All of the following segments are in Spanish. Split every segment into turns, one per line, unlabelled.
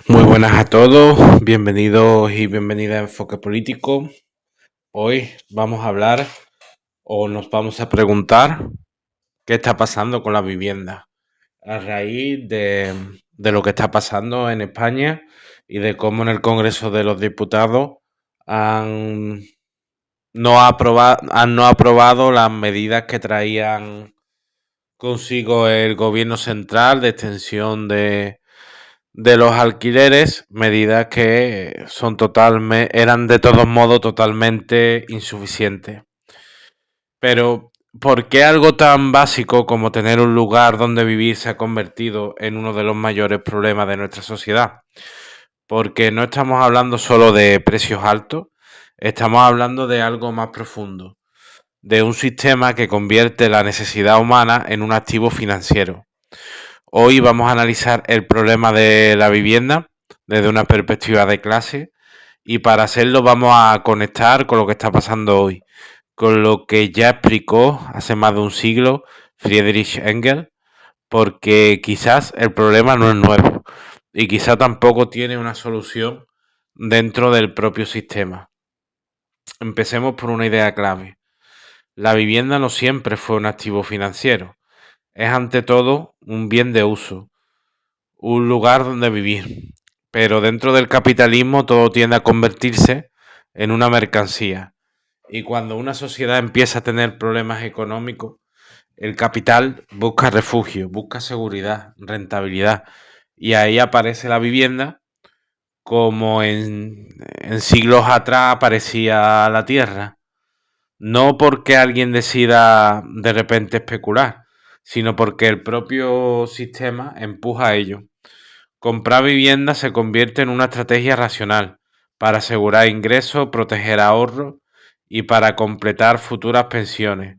Muy buenas a todos, bienvenidos y bienvenidas a Enfoque Político. Hoy vamos a hablar o nos vamos a preguntar qué está pasando con la vivienda a raíz de lo que está pasando en España y de cómo en el Congreso de los Diputados han han no aprobado las medidas que traían consigo el gobierno central de extensión de los alquileres, medidas que eran de todos modos totalmente insuficientes. Pero, ¿por qué algo tan básico como tener un lugar donde vivir se ha convertido en uno de los mayores problemas de nuestra sociedad? Porque no estamos hablando solo de precios altos, estamos hablando de algo más profundo, de un sistema que convierte la necesidad humana en un activo financiero. Hoy vamos a analizar el problema de la vivienda desde una perspectiva de clase y para hacerlo vamos a conectar con lo que está pasando hoy, con lo que ya explicó hace más de un siglo Friedrich Engels, porque quizás el problema no es nuevo y quizá tampoco tiene una solución dentro del propio sistema. Empecemos por una idea clave. La vivienda no siempre fue un activo financiero, es ante todo un bien de uso, un lugar donde vivir. Pero dentro del capitalismo todo tiende a convertirse en una mercancía. Y cuando una sociedad empieza a tener problemas económicos, el capital busca refugio, busca seguridad, rentabilidad. Y ahí aparece la vivienda como en siglos atrás aparecía la tierra. No porque alguien decida de repente especular, sino porque el propio sistema empuja a ello. Comprar vivienda se convierte en una estrategia racional para asegurar ingresos, proteger ahorros y para completar futuras pensiones.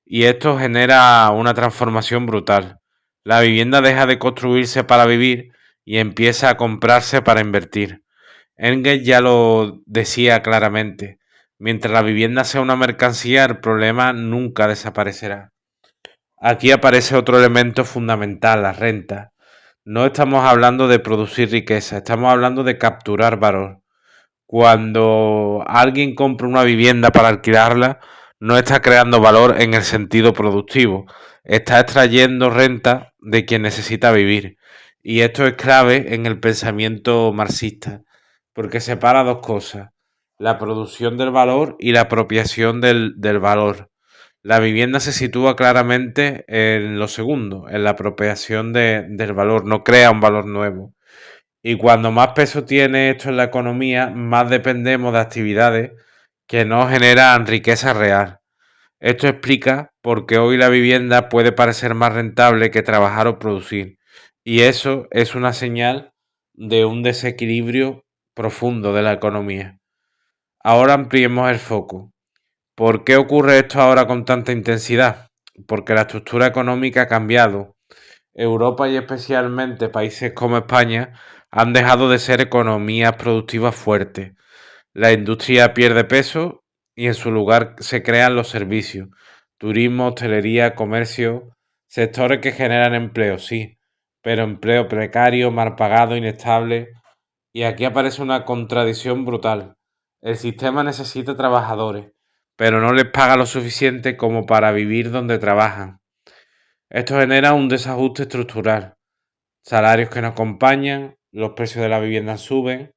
Y esto genera una transformación brutal. La vivienda deja de construirse para vivir y empieza a comprarse para invertir. Engels ya lo decía claramente. Mientras la vivienda sea una mercancía, el problema nunca desaparecerá. Aquí aparece otro elemento fundamental, la renta. No estamos hablando de producir riqueza, estamos hablando de capturar valor. Cuando alguien compra una vivienda para alquilarla, no está creando valor en el sentido productivo, está extrayendo renta de quien necesita vivir. Y esto es clave en el pensamiento marxista, porque separa dos cosas, la producción del valor y la apropiación del valor. La vivienda se sitúa claramente en lo segundo, en la apropiación del valor, no crea un valor nuevo. Y cuando más peso tiene esto en la economía, más dependemos de actividades que no generan riqueza real. Esto explica por qué hoy la vivienda puede parecer más rentable que trabajar o producir. Y eso es una señal de un desequilibrio profundo de la economía. Ahora ampliemos el foco. ¿Por qué ocurre esto ahora con tanta intensidad? Porque la estructura económica ha cambiado. Europa y especialmente países como España han dejado de ser economías productivas fuertes. La industria pierde peso y en su lugar se crean los servicios. Turismo, hostelería, comercio, sectores que generan empleo, sí, pero empleo precario, mal pagado, inestable. Y aquí aparece una contradicción brutal. El sistema necesita trabajadores, pero no les paga lo suficiente como para vivir donde trabajan. Esto genera un desajuste estructural. Salarios que no acompañan, los precios de la vivienda suben.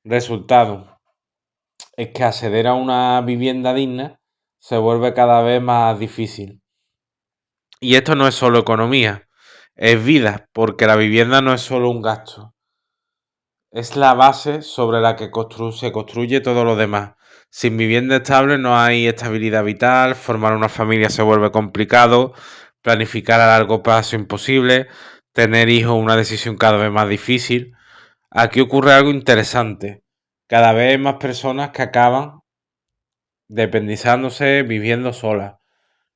Resultado es que acceder a una vivienda digna se vuelve cada vez más difícil. Y esto no es solo economía, es vida, porque la vivienda no es solo un gasto, es la base sobre la que se construye todo lo demás. Sin vivienda estable no hay estabilidad vital, formar una familia se vuelve complicado, planificar a largo plazo imposible, tener hijos una decisión cada vez más difícil. Aquí ocurre algo interesante. Cada vez hay más personas que acaban dependizándose, viviendo solas.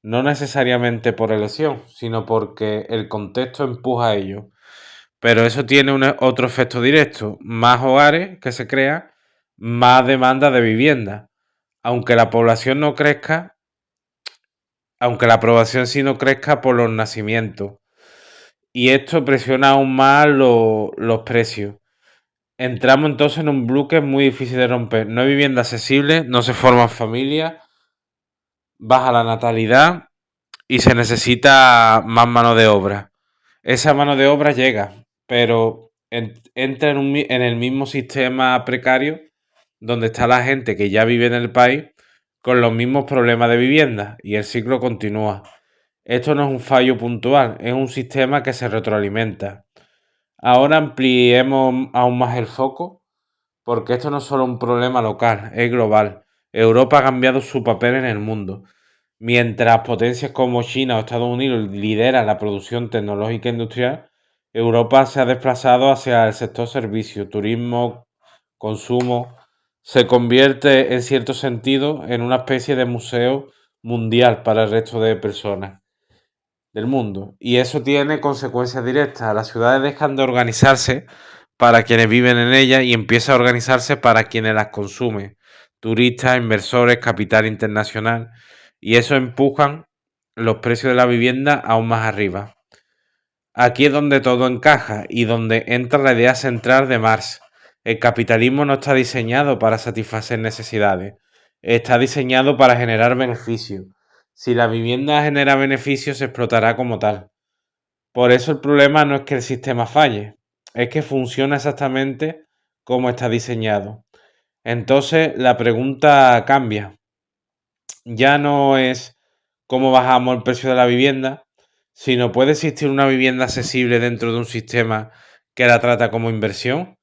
No necesariamente por elección, sino porque el contexto empuja a ello. Pero eso tiene otro efecto directo. Más hogares que se crean, más demanda de vivienda. Aunque la población no crezca, aunque la aprobación sí no crezca por los nacimientos. Y esto presiona aún más los precios. Entramos entonces en un bloque muy difícil de romper. No hay vivienda accesible, no se forman familias, baja la natalidad y se necesita más mano de obra. Esa mano de obra llega, pero entra en el mismo sistema precario donde está la gente que ya vive en el país con los mismos problemas de vivienda y el ciclo continúa. Esto no es un fallo puntual, es un sistema que se retroalimenta. Ahora ampliemos aún más el foco porque esto no es solo un problema local, es global. Europa ha cambiado su papel en el mundo. Mientras potencias como China o Estados Unidos lideran la producción tecnológica e industrial, Europa se ha desplazado hacia el sector servicio, turismo, consumo. Se convierte en cierto sentido en una especie de museo mundial para el resto de personas del mundo. Y eso tiene consecuencias directas. Las ciudades dejan de organizarse para quienes viven en ellas y empieza a organizarse para quienes las consumen. Turistas, inversores, capital internacional. Y eso empujan los precios de la vivienda aún más arriba. Aquí es donde todo encaja y donde entra la idea central de Marx. El capitalismo no está diseñado para satisfacer necesidades, está diseñado para generar beneficios. Si la vivienda genera beneficios, se explotará como tal. Por eso el problema no es que el sistema falle, es que funciona exactamente como está diseñado. Entonces la pregunta cambia. Ya no es cómo bajamos el precio de la vivienda, sino puede existir una vivienda accesible dentro de un sistema que la trata como inversión,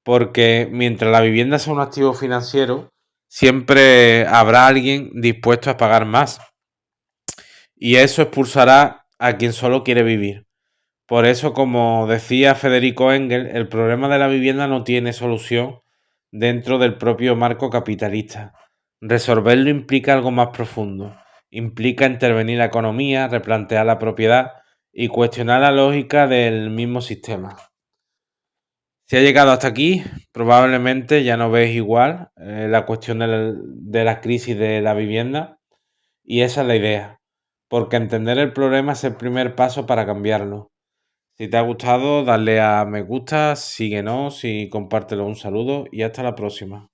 porque mientras la vivienda sea un activo financiero, siempre habrá alguien dispuesto a pagar más y eso expulsará a quien solo quiere vivir. Por eso, como decía Federico Engels, el problema de la vivienda no tiene solución dentro del propio marco capitalista. Resolverlo implica algo más profundo. Implica intervenir la economía, replantear la propiedad y cuestionar la lógica del mismo sistema. Si ha llegado hasta aquí, probablemente ya no ves igual la cuestión de la crisis de la vivienda y esa es la idea, porque entender el problema es el primer paso para cambiarlo. Si te ha gustado, dale a me gusta, síguenos y compártelo. Un saludo y hasta la próxima.